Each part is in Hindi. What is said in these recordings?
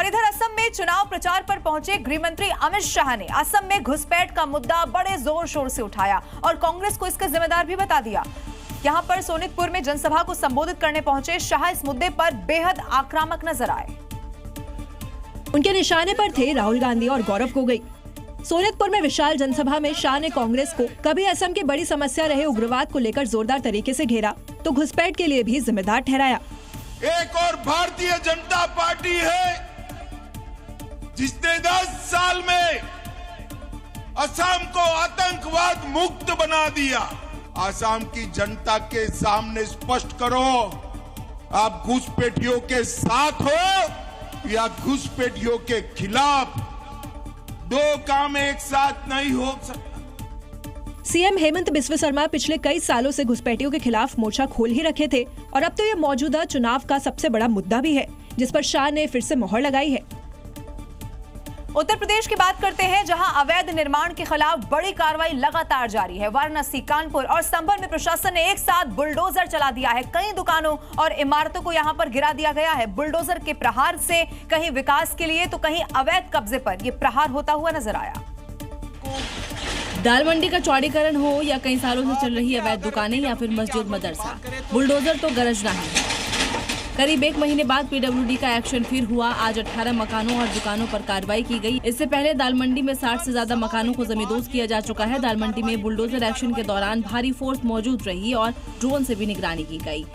और इधर असम में चुनाव प्रचार पर पहुंचे गृह मंत्री अमित शाह ने असम में घुसपैठ का मुद्दा बड़े जोर शोर से उठाया और कांग्रेस को इसका जिम्मेदार भी बता दिया। यहां पर सोनितपुर में जनसभा को संबोधित करने पहुंचे शाह इस मुद्दे पर बेहद आक्रामक नजर आए। उनके निशाने पर थे राहुल गांधी और गौरव गोगोई। सोनितपुर में विशाल जनसभा में शाह ने कांग्रेस को कभी असम की बड़ी समस्या रहे उग्रवाद को लेकर जोरदार तरीके से घेरा तो घुसपैठ के लिए भी जिम्मेदार ठहराया। एक और भारतीय जनता पार्टी है जिसने 10 साल में असम को आतंकवाद मुक्त बना दिया। असम की जनता के सामने स्पष्ट करो, आप घुसपैठियों के साथ हो या घुसपैठियों के खिलाफ। दो काम एक साथ नहीं हो सकता। सीएम हेमंत बिस्वा शर्मा पिछले कई सालों से घुसपैठियों के खिलाफ मोर्चा खोल ही रखे थे और अब तो ये मौजूदा चुनाव का सबसे बड़ा मुद्दा भी है जिस पर शाह ने फिर से मोहर लगाई है। उत्तर प्रदेश की बात करते हैं, जहां अवैध निर्माण के खिलाफ बड़ी कार्रवाई लगातार जारी है। वाराणसी, कानपुर और संभल में प्रशासन ने एक साथ बुलडोजर चला दिया है। कई दुकानों और इमारतों को यहां पर गिरा दिया गया है। बुलडोजर के प्रहार से कहीं विकास के लिए तो कहीं अवैध कब्जे पर यह प्रहार होता हुआ नजर आया। दाल मंडी का चौड़ीकरण हो या कई सालों से चल रही अवैध दुकानें या फिर मस्जिद मदरसा, बुलडोजर तो गरजना है। करीब 1 महीने बाद पीडब्ल्यूडी का एक्शन फिर हुआ। आज 18 मकानों और दुकानों पर कार्रवाई की गई। इससे पहले दाल मंडी में 60 से ज्यादा मकानों को जमींदोज किया जा चुका है। दाल मंडी में बुलडोजर एक्शन के दौरान भारी फोर्स मौजूद रही और ड्रोन से भी निगरानी की गई।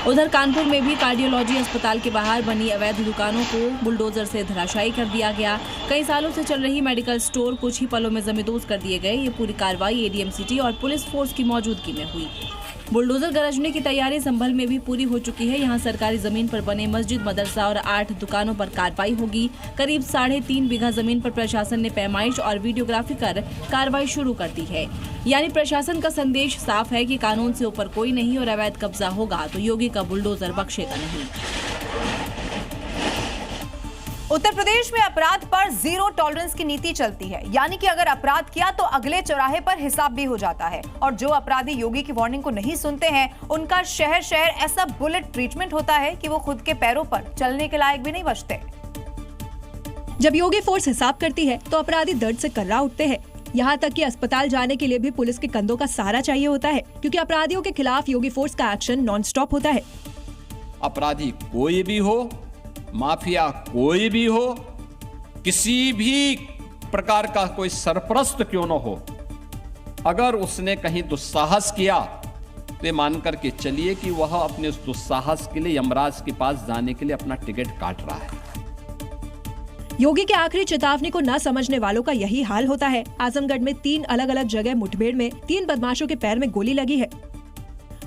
उधर कानपुर में भी कार्डियोलॉजी अस्पताल के बाहर बनी अवैध दुकानों को बुलडोजर से धराशायी कर दिया गया। कई सालों से चल रही मेडिकल स्टोर कुछ ही पलों में जमींदोज कर दिए गए। ये पूरी कार्रवाई एडीएम सिटी और पुलिस फोर्स की मौजूदगी में हुई। बुलडोजर गरजने की तैयारी संभल में भी पूरी हो चुकी है। यहाँ सरकारी जमीन पर बने मस्जिद मदरसा और 8 दुकानों पर कार्रवाई होगी। करीब 3.5 बीघा जमीन पर प्रशासन ने पैमाइश और वीडियोग्राफी कर कार्रवाई शुरू कर दी है। यानी प्रशासन का संदेश साफ है कि कानून से ऊपर कोई नहीं और अवैध कब्जा होगा तो योगी का बुलडोजर बख्शेगा नहीं। उत्तर प्रदेश में अपराध पर जीरो टॉलरेंस की नीति चलती है, यानी कि अगर अपराध किया तो अगले चौराहे पर हिसाब भी हो जाता है। और जो अपराधी योगी की वार्निंग को नहीं सुनते हैं उनका शहर शहर ऐसा बुलेट ट्रीटमेंट होता है कि वो खुद के पैरों पर चलने के लायक भी नहीं बचते। जब योगी फोर्स हिसाब करती है तो अपराधी दर्द से कर्रा उठते हैं। यहाँ तक कि अस्पताल जाने के लिए भी पुलिस के कंधों का सहारा चाहिए होता है, क्योंकि अपराधियों के खिलाफ योगी फोर्स का एक्शन नॉन स्टॉप होता है। अपराधी कोई भी हो, माफिया कोई भी हो, किसी भी प्रकार का कोई सरपरस्त क्यों न हो, अगर उसने कहीं दुस्साहस किया तो ये मान करके चलिए कि वह अपने उस दुस्साहस के लिए यमराज के पास जाने के लिए अपना टिकट काट रहा है। योगी के आखिरी चेतावनी को न समझने वालों का यही हाल होता है। आजमगढ़ में 3 अलग अलग जगह मुठभेड़ में 3 बदमाशों के पैर में गोली लगी है।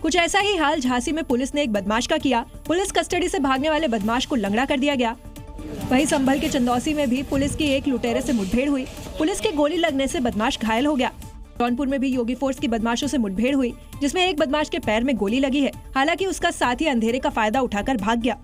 कुछ ऐसा ही हाल झांसी में पुलिस ने एक बदमाश का किया। पुलिस कस्टडी से भागने वाले बदमाश को लंगड़ा कर दिया गया। वहीं संभल के चंदौसी में भी पुलिस की एक लुटेरे से मुठभेड़ हुई। पुलिस की गोली लगने से बदमाश घायल हो गया। जौनपुर में भी योगी फोर्स की बदमाशों से मुठभेड़ हुई, जिसमें एक बदमाश के पैर में गोली लगी है। हालांकि उसका साथी अंधेरे का फायदा उठाकर भाग गया।